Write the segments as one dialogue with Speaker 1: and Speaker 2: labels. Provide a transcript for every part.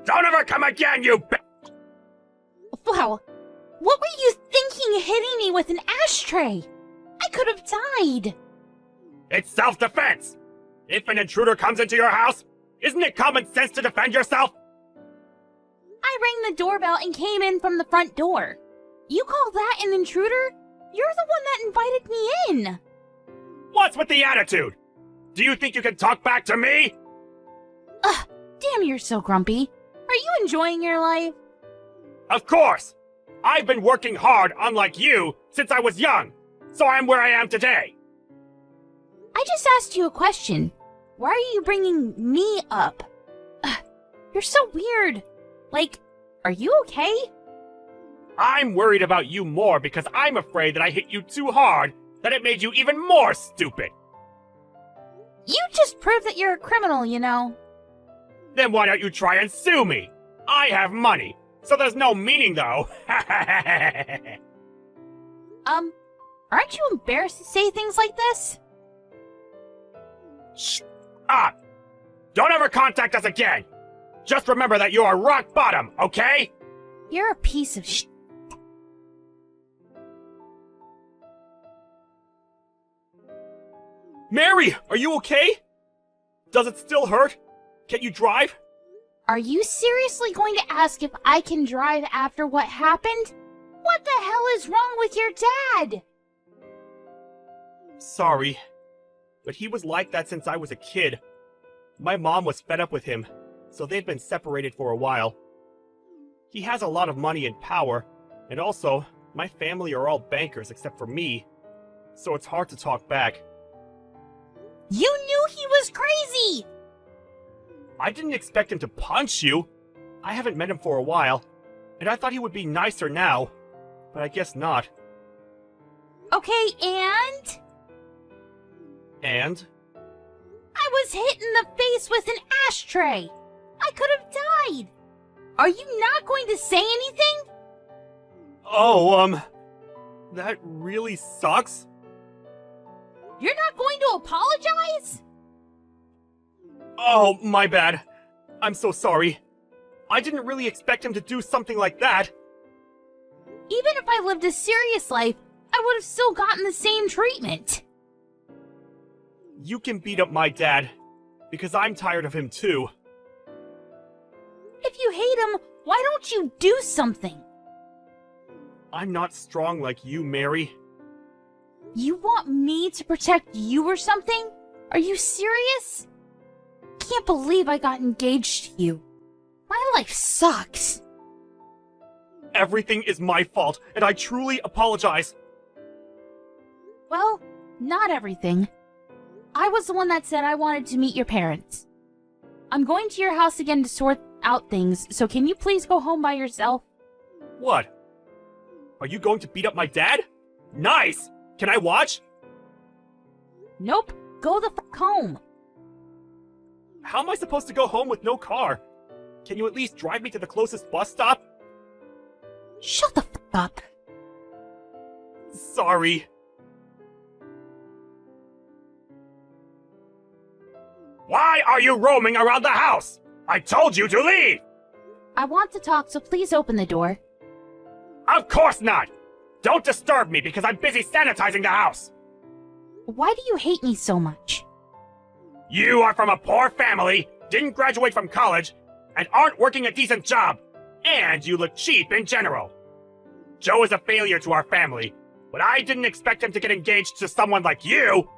Speaker 1: Don't ever come again, you
Speaker 2: Wow, what were you thinking hitting me with an ashtray? I could have died.
Speaker 1: It's self-defense! If an intruder comes into your house, isn't it common sense to defend yourself?
Speaker 2: I rang the doorbell and came in from the front door. You call that an intruder? You're the one that invited me in.
Speaker 1: What's with the attitude? Do you think you can talk back to me?
Speaker 2: Ugh, damn, you're so grumpy. Are you enjoying your life?
Speaker 1: Of course! I've been working hard, unlike you, since I was young, so I'm where I am today.
Speaker 2: I just asked you a question. Why are you bringing me up? Ugh, you're so weird. Like, are you okay?
Speaker 1: I'm worried about you more because I'm afraid that I hit you too hard, that it made you even more stupid.
Speaker 2: You just proved that you're a criminal, you know.
Speaker 1: Then why don't you try and sue me? I have money, so there's no meaning though.
Speaker 2: Aren't you embarrassed to say things like this?
Speaker 1: Shut up! Don't ever contact us again! Just remember that you are rock bottom, okay?
Speaker 2: You're a piece of sh**.
Speaker 1: Mary, are you okay? Does it still hurt? Can you drive?
Speaker 2: Are you seriously going to ask if I can drive after what happened? What the hell is wrong with your dad?
Speaker 1: Sorry, but he was like that since I was a kid. My mom was fed up with him, so they've been separated for a while. He has a lot of money and power, and also, my family are all bankers except for me, so it's hard to talk back.
Speaker 2: You knew he was crazy!
Speaker 1: I didn't expect him to punch you. I haven't met him for a while, and I thought he would be nicer now, but I guess not.
Speaker 2: Okay, and?
Speaker 1: And?
Speaker 2: I was hit in the face with an ashtray! I could have died! Are you not going to say anything?
Speaker 1: Oh, that really sucks.
Speaker 2: You're not going to apologize?
Speaker 1: Oh, my bad. I'm so sorry. I didn't really expect him to do something like that.
Speaker 2: Even if I lived a serious life, I would have still gotten the same treatment.
Speaker 1: You can beat up my dad, because I'm tired of him too.
Speaker 2: If you hate him, why don't you do something?
Speaker 1: I'm not strong like you, Mary.
Speaker 2: You want me to protect you or something? Are you serious? Can't believe I got engaged to you. My life sucks.
Speaker 1: Everything is my fault, and I truly apologize.
Speaker 2: Well, not everything. I was the one that said I wanted to meet your parents. I'm going to your house again to sort out things, so can you please go home by yourself?
Speaker 1: What? Are you going to beat up my dad? Nice! Can I watch?
Speaker 2: Nope. Go the f*** home.
Speaker 1: How am I supposed to go home with no car? Can you at least drive me to the closest bus stop?
Speaker 2: Shut the f*** up.
Speaker 1: Sorry. Why are you roaming around the house? I told you to leave!
Speaker 2: I want to talk, so please open the door.
Speaker 1: Of course not! Don't disturb me because I'm busy sanitizing the house!
Speaker 2: Why do you hate me so much?
Speaker 1: You are from a poor family, didn't graduate from college, and aren't working a decent job. And you look cheap in general. Joe is a failure to our family, but I didn't expect him to get engaged to someone like you!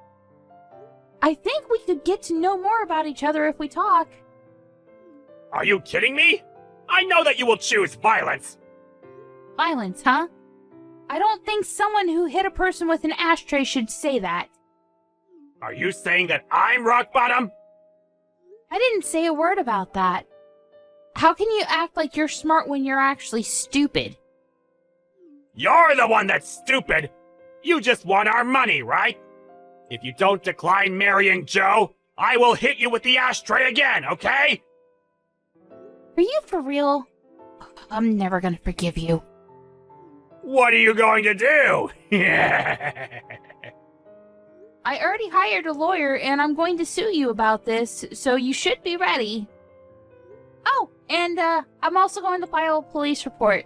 Speaker 2: I think we could get to know more about each other if we talk.
Speaker 1: Are you kidding me? I know that you will choose violence!
Speaker 2: Violence, huh? I don't think someone who hit a person with an ashtray should say that.
Speaker 1: Are you saying that I'm rock bottom?
Speaker 2: I didn't say a word about that. How can you act like you're smart when you're actually stupid?
Speaker 1: You're the one that's stupid! You just want our money, right? If you don't decline marrying Joe, I will hit you with the ashtray again, okay?
Speaker 2: Are you for real? I'm never gonna forgive you.
Speaker 1: What are you going to do?
Speaker 2: I already hired a lawyer and I'm going to sue you about this, so you should be ready. Oh, And, I'm also going to file a police report.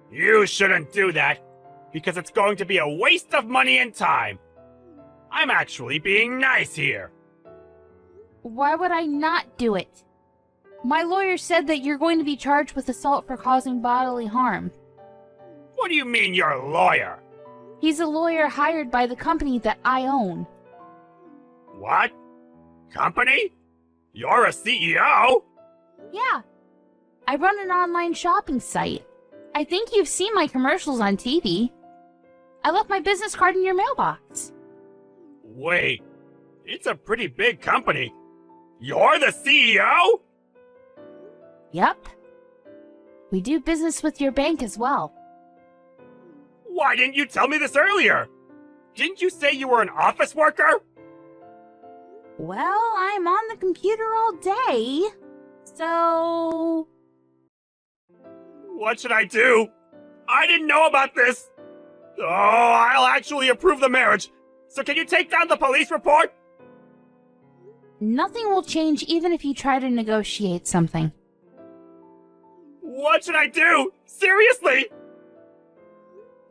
Speaker 1: You shouldn't do that, because it's going to be a waste of money and time. I'm actually being nice here.
Speaker 2: Why would I not do it? My lawyer said that you're going to be charged with assault for causing bodily harm.
Speaker 1: What do you mean you're a lawyer?
Speaker 2: He's a lawyer hired by the company that I own.
Speaker 1: What? Company? You're a CEO?
Speaker 2: Yeah. I run an online shopping site. I think you've seen my commercials on TV. I left my business card in your mailbox.
Speaker 1: Wait, it's a pretty big company. You're the CEO?
Speaker 2: Yep. We do business with your bank as well.
Speaker 1: Why didn't you tell me this earlier? Didn't you say you were an office worker?
Speaker 2: Well, I'm on the computer all day, so...
Speaker 1: What should I do? I didn't know about this. Oh, I'll actually approve the marriage. So can you take down the police report?
Speaker 2: Nothing will change even if you try to negotiate something.
Speaker 1: What should I do? Seriously?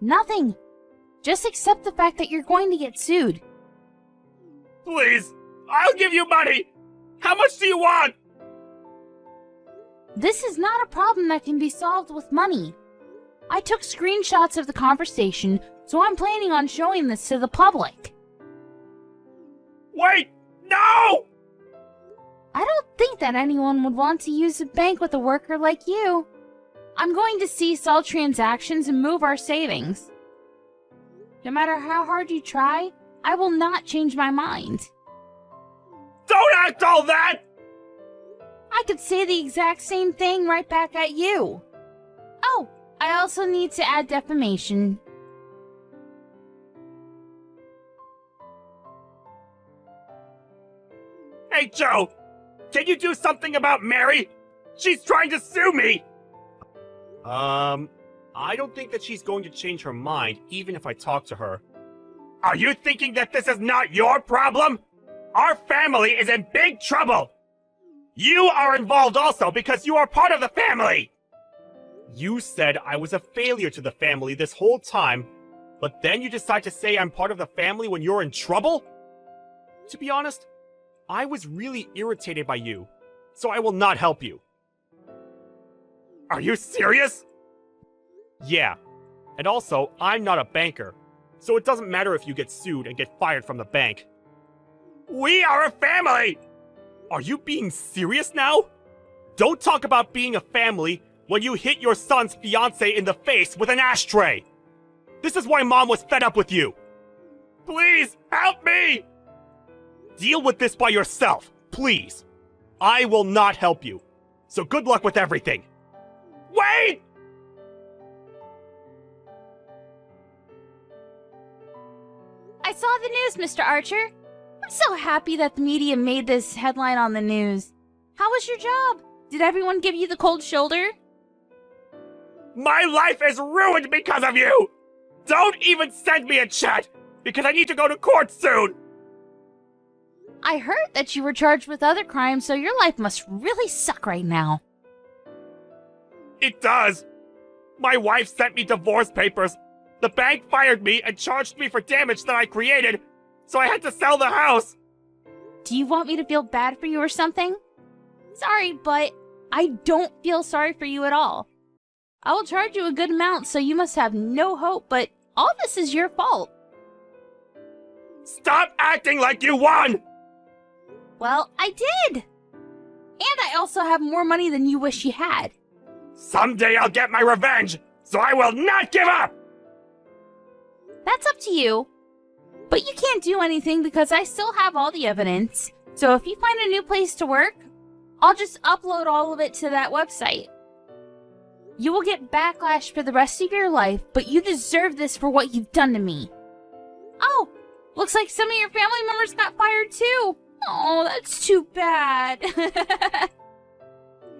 Speaker 2: Nothing. Just accept the fact that you're going to get sued.
Speaker 1: Please, I'll give you money. How much do you want?
Speaker 2: This is not a problem that can be solved with money. I took screenshots of the conversation, so I'm planning on showing this to the public.
Speaker 1: Wait, no!
Speaker 2: I don't think that anyone would want to use a bank with a worker like you. I'm going to cease all transactions and move our savings. No matter how hard you try, I will not change my mind.
Speaker 1: Don't act all that!
Speaker 2: I could say the exact same thing right back at you. Oh, I also need to add defamation.
Speaker 1: Hey, Joe! Can you do something about Mary? She's trying to sue me! I don't think that she's going to change her mind, even if I talk to her. Are you thinking that this is not your problem? Our family is in big trouble! You are involved also because you are part of the family! You said I was a failure to the family this whole time, but then you decide to say I'm part of the family when you're in trouble? To be honest, I was really irritated by you, so I will not help you. Are you serious? Yeah, and also, I'm not a banker, so it doesn't matter if you get sued and get fired from the bank. We are a family! Are you being serious now? Don't talk about being a family when you hit your son's fiancée in the face with an ashtray! This is why Mom was fed up with you! Please, help me! Deal with this by yourself, please. I will not help you. So good luck with everything. Wait!
Speaker 2: I saw the news, Mr. Archer. I'm so happy that the media made this headline on the news. How was your job? Did everyone give you the cold shoulder?
Speaker 1: My life is ruined because of you! Don't even send me a chat, because I need to go to court soon!
Speaker 2: I heard that you were charged with other crimes, so your life must really suck right now.
Speaker 1: It does. My wife sent me divorce papers. The bank fired me and charged me for damage that I created, so I had to sell the house.
Speaker 2: Do you want me to feel bad for you or something? Sorry, but I don't feel sorry for you at all. I will charge you a good amount, so you must have no hope, but all this is your fault.
Speaker 1: Stop acting like you won!
Speaker 2: Well, I did! And I also have more money than you wish you had.
Speaker 1: Someday I'll get my revenge, so I will not give up!
Speaker 2: That's up to you. But you can't do anything because I still have all the evidence. So if you find a new place to work, I'll just upload all of it to that website. You will get backlash for the rest of your life, but you deserve this for what you've done to me. Oh, looks like some of your family members got fired too. Oh, that's too bad.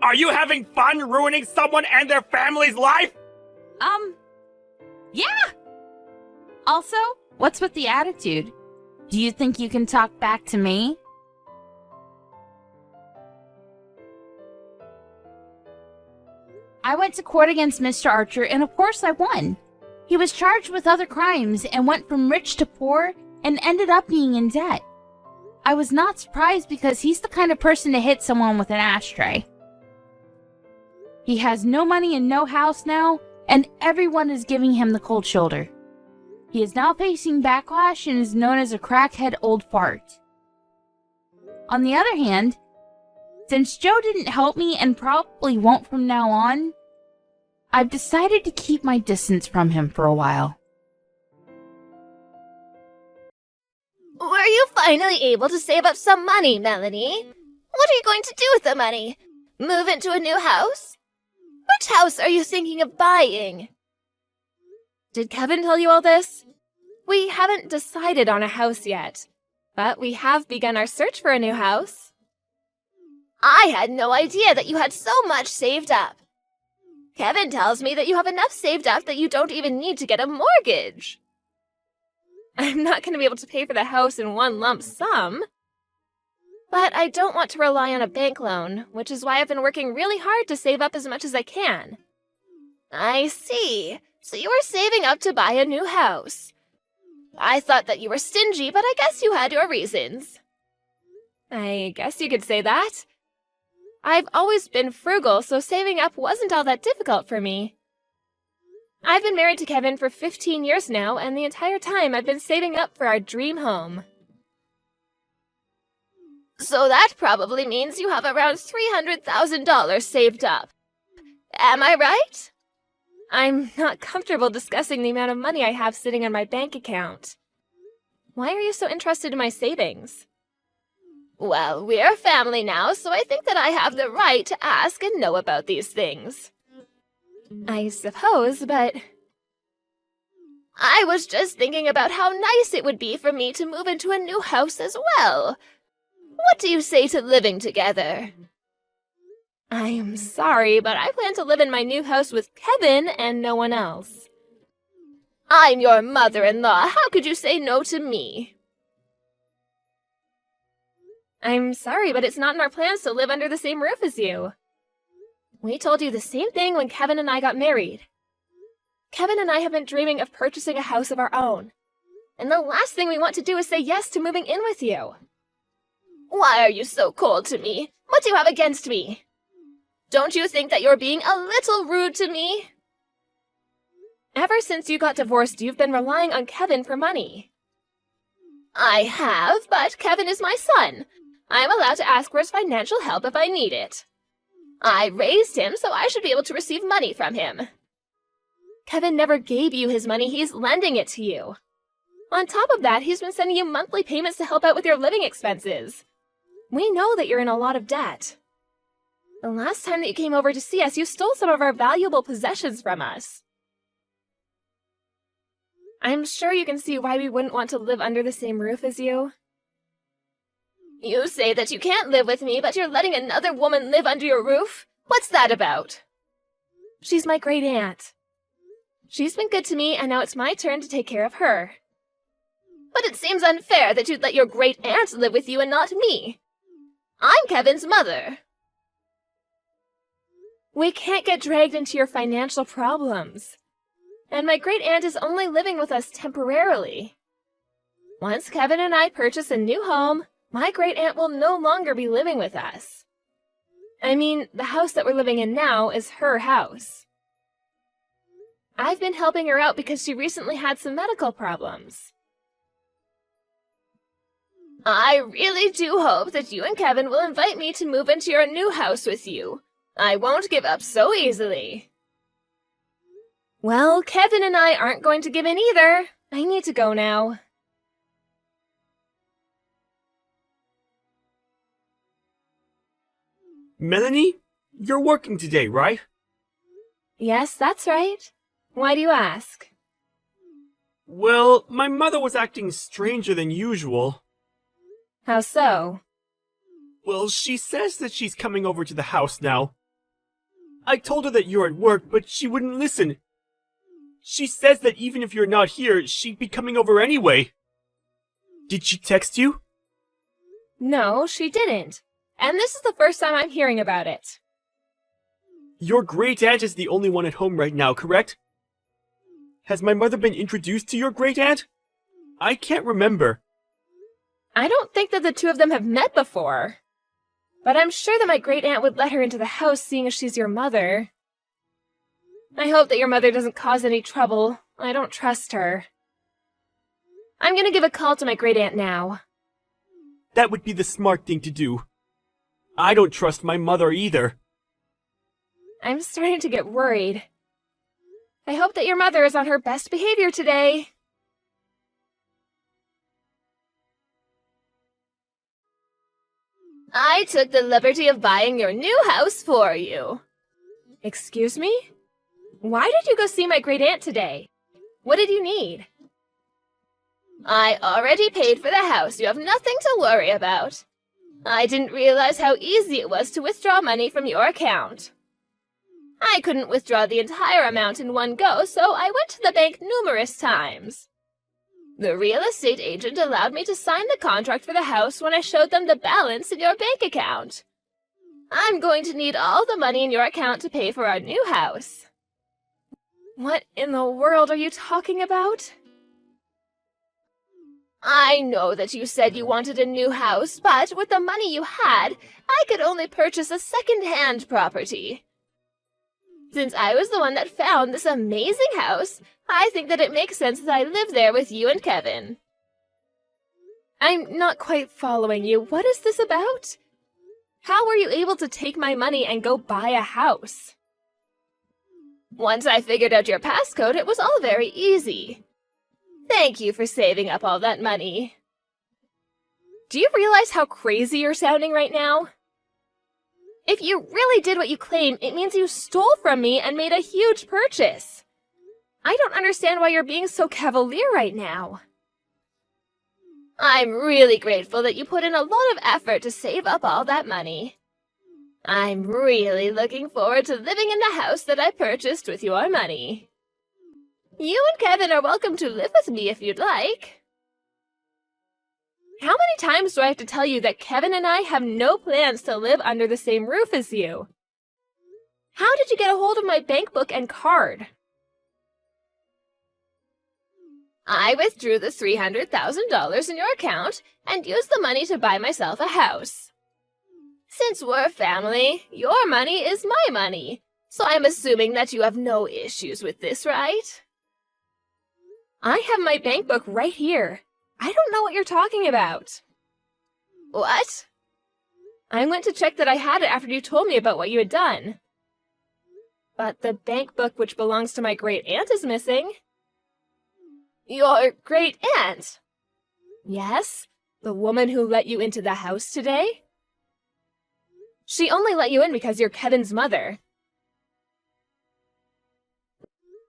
Speaker 1: Are you having fun ruining someone and their family's life?
Speaker 2: Yeah. Also, what's with the attitude? Do you think you can talk back to me? I went to court against Mr. Archer, and of course I won. He was charged with other crimes and went from rich to poor and ended up being in debt. I was not surprised because he's the kind of person to hit someone with an ashtray. He has no money and no house now, and everyone is giving him the cold shoulder. He is now facing backlash and is known as a crackhead old fart. On the other hand, since Joe didn't help me and probably won't from now on, I've decided to keep my distance from him for a while.
Speaker 3: Were you finally able to save up some money, Melanie? What are you going to do with the money? Move into a new house? Which house are you thinking of buying?
Speaker 4: Did Kevin tell you all this? We haven't decided on a house yet, but we have begun our search for a new house.
Speaker 3: I had no idea that you had so much saved up. Kevin tells me that you have enough saved up that you don't even need to get a mortgage.
Speaker 4: I'm not going to be able to pay for the house in one lump sum. But I don't want to rely on a bank loan, which is why I've been working really hard to save up as much as I can.
Speaker 3: I see. So you were saving up to buy a new house. I thought that you were stingy, but I guess you had your reasons.
Speaker 4: I guess you could say that. I've always been frugal, so saving up wasn't all that difficult for me. I've been married to Kevin for 15 years now, and the entire time I've been saving up for our dream home.
Speaker 3: So that probably means you have around $300,000 saved up. Am I right?
Speaker 4: I'm not comfortable discussing the amount of money I have sitting on my bank account. Why are you so interested in my savings?
Speaker 3: Well, we're family now, so I think that I have the right to ask and know about these things.
Speaker 4: I suppose, but
Speaker 3: I was just thinking about how nice it would be for me to move into a new house as well. What do you say to living together?
Speaker 4: I'm sorry, but I plan to live in my new house with Kevin and no one else.
Speaker 3: I'm your mother-in-law. How could you say no to me?
Speaker 4: I'm sorry, but it's not in our plans to live under the same roof as you. We told you the same thing when Kevin and I got married. Kevin and I have been dreaming of purchasing a house of our own. And the last thing we want to do is say yes to moving in with you.
Speaker 3: Why are you so cold to me? What do you have against me? Don't you think that you're being a little rude to me?
Speaker 4: Ever since you got divorced, you've been relying on Kevin for money.
Speaker 3: I have, but Kevin is my son. I'm allowed to ask for his financial help if I need it. I raised him, so I should be able to receive money from him.
Speaker 4: Kevin never gave you his money, he's lending it to you. On top of that, he's been sending you monthly payments to help out with your living expenses. We know that you're in a lot of debt. The last time that you came over to see us, you stole some of our valuable possessions from us. I'm sure you can see why we wouldn't want to live under the same roof as you.
Speaker 3: You say that you can't live with me, but you're letting another woman live under your roof? What's that about?
Speaker 4: She's my great aunt. She's been good to me, and now it's my turn to take care of her.
Speaker 3: But it seems unfair that you'd let your great aunt live with you and not me. I'm Kevin's mother.
Speaker 4: We can't get dragged into your financial problems. And my great aunt is only living with us temporarily. Once Kevin and I purchase a new home, my great aunt will no longer be living with us. I mean, the house that we're living in now is her house. I've been helping her out because she recently had some medical problems.
Speaker 3: I really do hope that you and Kevin will invite me to move into your new house with you. I won't give up so easily.
Speaker 4: Well, Kevin and I aren't going to give in either. I need to go now.
Speaker 1: Melanie, you're working today, right?
Speaker 4: Yes, that's right. Why do you ask?
Speaker 1: Well, my mother was acting stranger than usual.
Speaker 4: How so?
Speaker 1: Well, she says that she's coming over to the house now. I told her that you're at work, but she wouldn't listen. She says that even if you're not here, she'd be coming over anyway. Did she text you?
Speaker 4: No, she didn't. And this is the first time I'm hearing about it.
Speaker 1: Your great aunt is the only one at home right now, correct? Has my mother been introduced to your great aunt? I can't remember.
Speaker 4: I don't think that the two of them have met before. But I'm sure that my great aunt would let her into the house, seeing as she's your mother. I hope that your mother doesn't cause any trouble. I don't trust her. I'm gonna give a call to my great aunt now.
Speaker 1: That would be the smart thing to do. I don't trust my mother either.
Speaker 4: I'm starting to get worried. I hope that your mother is on her best behavior today.
Speaker 3: I took the liberty of buying your new house for you.
Speaker 4: Excuse me? Why did you go see my great aunt today? What did you need?
Speaker 3: I already paid for the house. You have nothing to worry about. I didn't realize how easy it was to withdraw money from your account. I couldn't withdraw the entire amount in one go, so I went to the bank numerous times. The real estate agent allowed me to sign the contract for the house when I showed them the balance in your bank account. I'm going to need all the money in your account to pay for our new house.
Speaker 4: What in the world are you talking about?
Speaker 3: I know that you said you wanted a new house, but with the money you had, I could only purchase a second-hand property. Since I was the one that found this amazing house, I think that it makes sense that I live there with you and Kevin.
Speaker 4: I'm not quite following you. What is this about? How were you able to take my money and go buy a house?
Speaker 3: Once I figured out your passcode, it was all very easy. Thank you for saving up all that money.
Speaker 4: Do you realize how crazy you're sounding right now? If you really did what you claim, it means you stole from me and made a huge purchase. I don't understand why you're being so cavalier right now.
Speaker 3: I'm really grateful that you put in a lot of effort to save up all that money. I'm really looking forward to living in the house that I purchased with your money. You and Kevin are welcome to live with me if you'd like.
Speaker 4: How many times do I have to tell you that Kevin and I have no plans to live under the same roof as you? How did you get a hold of my bank book and card?
Speaker 3: I withdrew the $300,000 in your account and used the money to buy myself a house. Since we're family, your money is my money, so I'm assuming that you have no issues with this, right?
Speaker 4: I have my bank book right here. I don't know what you're talking about.
Speaker 3: What?
Speaker 4: I went to check that I had it after you told me about what you had done. But the bank book which belongs to my great aunt is missing.
Speaker 3: Your great aunt?
Speaker 4: Yes, the woman who let you into the house today. She only let you in because you're Kevin's mother.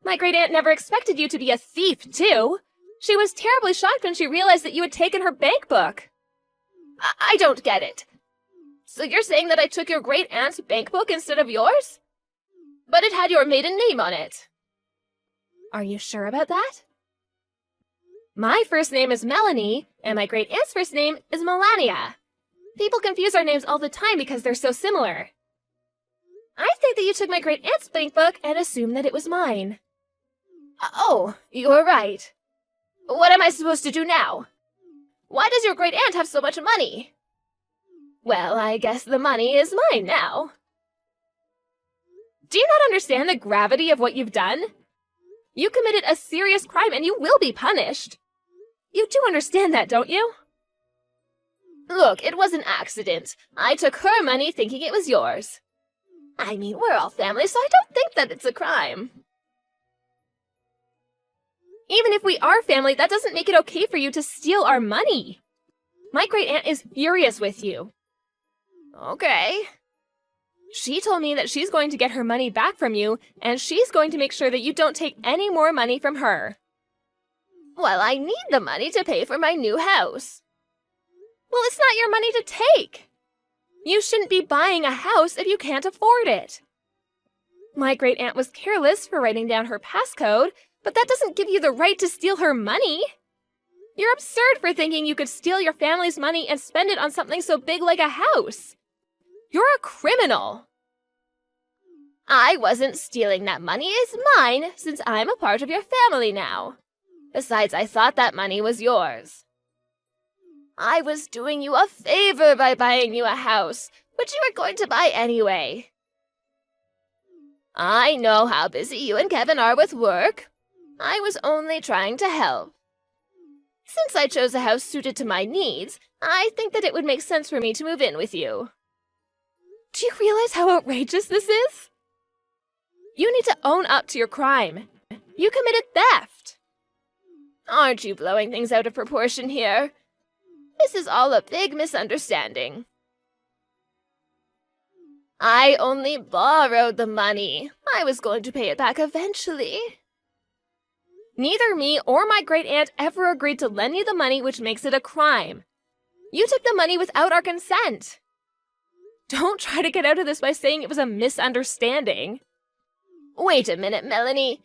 Speaker 4: My great aunt never expected you to be a thief, too. She was terribly shocked when she realized that you had taken her bank book.
Speaker 3: I don't get it. So you're saying that I took your great aunt's bank book instead of yours? But it had your maiden name on it.
Speaker 4: Are you sure about that? My first name is Melanie, and my great aunt's first name is Melania. People confuse our names all the time because they're so similar. I think that you took my great aunt's bank book and assumed that it was mine.
Speaker 3: Oh, you're right. What am I supposed to do now? Why does your great aunt have so much money? Well, I guess the money is mine now.
Speaker 4: Do you not understand the gravity of what you've done? You committed a serious crime and you will be punished. You do understand that, don't you?
Speaker 3: Look, it was an accident. I took her money thinking it was yours. I mean, we're all family, so I don't think that it's a crime.
Speaker 4: Even if we are family, that doesn't make it okay for you to steal our money. My great aunt is furious with you.
Speaker 3: Okay.
Speaker 4: She told me that she's going to get her money back from you, and she's going to make sure that you don't take any more money from her.
Speaker 3: Well, I need the money to pay for my new house.
Speaker 4: Well, it's not your money to take. You shouldn't be buying a house if you can't afford it. My great aunt was careless for writing down her passcode, but that doesn't give you the right to steal her money. You're absurd for thinking you could steal your family's money and spend it on something so big like a house. You're a criminal. I wasn't stealing. That money is mine since I'm a part of your family now. Besides, I thought that money was yours. I was doing you a favor by buying you a house, which you were going to buy anyway. I know how busy you and Kevin are with work. I was only trying to help. Since I chose a house suited to my needs, I think that it would make sense for me to move in with you. Do you realize how outrageous this is? You need to own up to your crime. You committed theft. Aren't you blowing things out of proportion here? This is all a big misunderstanding. I only borrowed the money. I was going to pay it back eventually. Neither me or my great-aunt ever agreed to lend you the money, which makes it a crime. You took the money without our consent. Don't try to get out of this by saying it was a misunderstanding. Wait a minute, Melanie.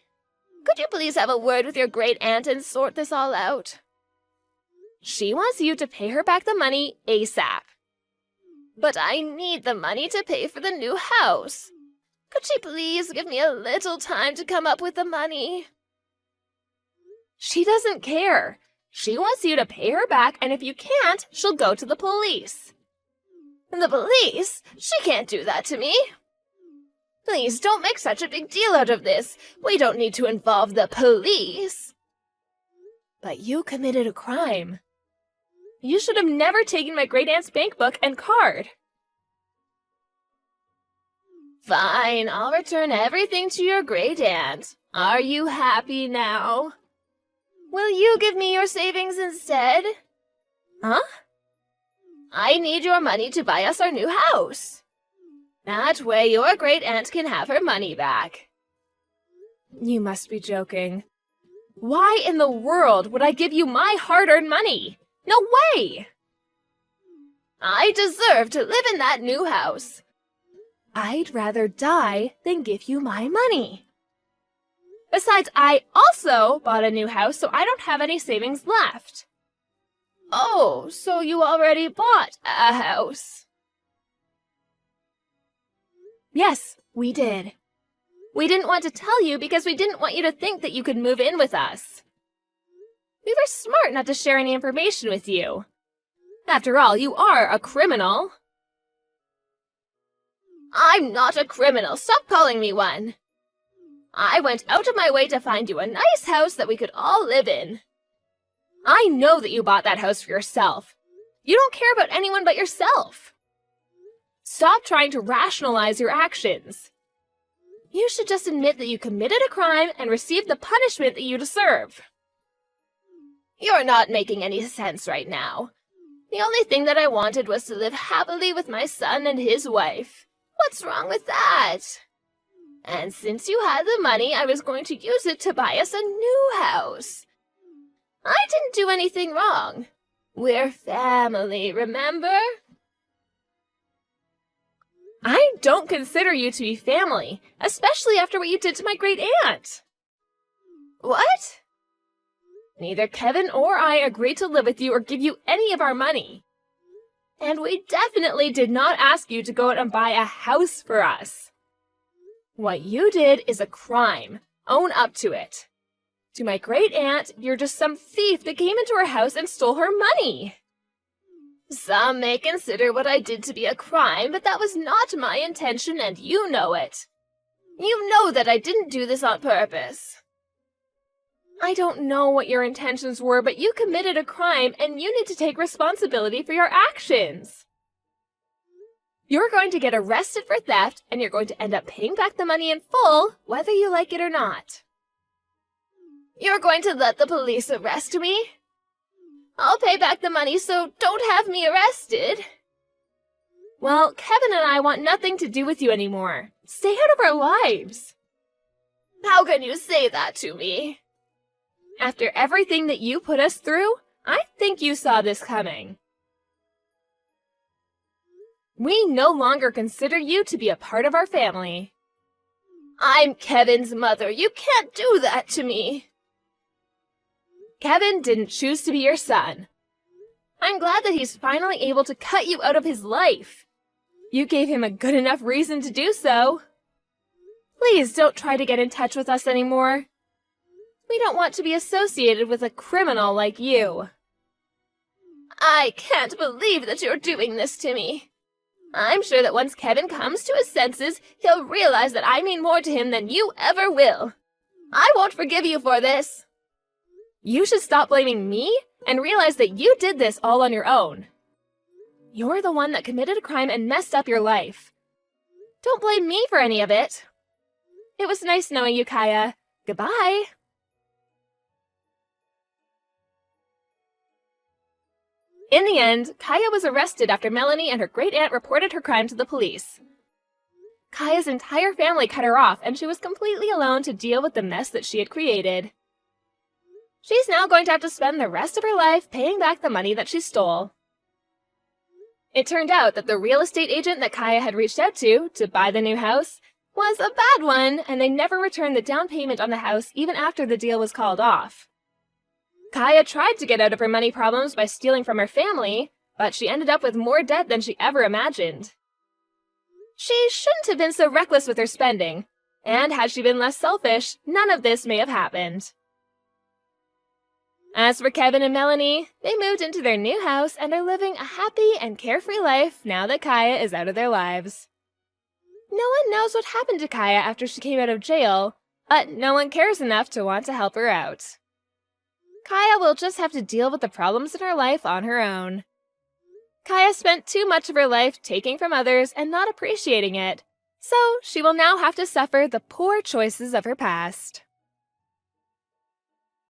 Speaker 4: Could you please have a word with your great-aunt and sort this all out? She wants you to pay her back the money ASAP. But I need the money to pay for the new house. Could she please give me a little time to come up with the money? She doesn't care. She wants you to pay her back, and if you can't, she'll go to the police. The police? She can't do that to me. Please, don't make such a big deal out of this. We don't need to involve the police. But you committed a crime. You should have never taken my great-aunt's bank book and card. Fine, I'll return everything to your great-aunt. Are you happy now? Will you give me your savings instead? Huh? I need your money to buy us our new house. That way your great-aunt can have her money back. You must be joking. Why in the world would I give you my hard-earned money? No way! I deserve to live in that new house. I'd rather die than give you my money. Besides, I also bought a new house, so I don't have any savings left. Oh, so you already bought a house? Yes, we did. We didn't want to tell you because we didn't want you to think that you could move in with us. We were smart not to share any information with you. After all, you are a criminal. I'm not a criminal. Stop calling me one. I went out of my way to find you a nice house that we could all live in. I know that you bought that house for yourself. You don't care about anyone but yourself. Stop trying to rationalize your actions. You should just admit that you committed a crime and received the punishment that you deserve. You're not making any sense right now. The only thing that I wanted was to live happily with my son and his wife. What's wrong with that? And since you had the money, I was going to use it to buy us a new house. I didn't do anything wrong. We're family, remember? I don't consider you to be family, especially after what you did to my great-aunt. What? Neither Kevin or I agreed to live with you or give you any of our money. And we definitely did not ask you to go out and buy a house for us. What you did is a crime. Own up to it. To my great-aunt, you're just some thief that came into her house and stole her money. Some may consider what I did to be a crime, but that was not my intention, and you know it. You know that I didn't do this on purpose. I don't know what your intentions were, but you committed a crime, and you need to take responsibility for your actions. You're going to get arrested for theft, and you're going to end up paying back the money in full, whether you like it or not. You're going to let the police arrest me? I'll pay back the money, so don't have me arrested. Well, Kevin and I want nothing to do with you anymore. Stay out of our lives. How can you say that to me? After everything that you put us through, I think you saw this coming. We no longer consider you to be a part of our family. I'm Kevin's mother. You can't do that to me. Kevin didn't choose to be your son. I'm glad that he's finally able to cut you out of his life. You gave him a good enough reason to do so. Please don't try to get in touch with us anymore. We don't want to be associated with a criminal like you.
Speaker 3: I can't believe that you're doing this to me. I'm sure that once Kevin comes to his senses, he'll realize that I mean more to him than you ever will. I won't forgive you for this.
Speaker 4: You should stop blaming me and realize that you did this all on your own. You're the one that committed a crime and messed up your life. Don't blame me for any of it. It was nice knowing you, Kaya. Goodbye. In the end, Kaya was arrested after Melanie and her great-aunt reported her crime to the police. Kaya's entire family cut her off, and she was completely alone to deal with the mess that she had created. She's now going to have to spend the rest of her life paying back the money that she stole. It turned out that the real estate agent that Kaya had reached out to buy the new house was a bad one, and they never returned the down payment on the house even after the deal was called off. Kaya tried to get out of her money problems by stealing from her family, but she ended up with more debt than she ever imagined. She shouldn't have been so reckless with her spending, and had she been less selfish, none of this may have happened. As for Kevin and Melanie, they moved into their new house and are living a happy and carefree life now that Kaya is out of their lives. No one knows what happened to Kaya after she came out of jail, but no one cares enough to want to help her out. Kaya will just have to deal with the problems in her life on her own. Kaya spent too much of her life taking from others and not appreciating it, so she will now have to suffer the poor choices of her past.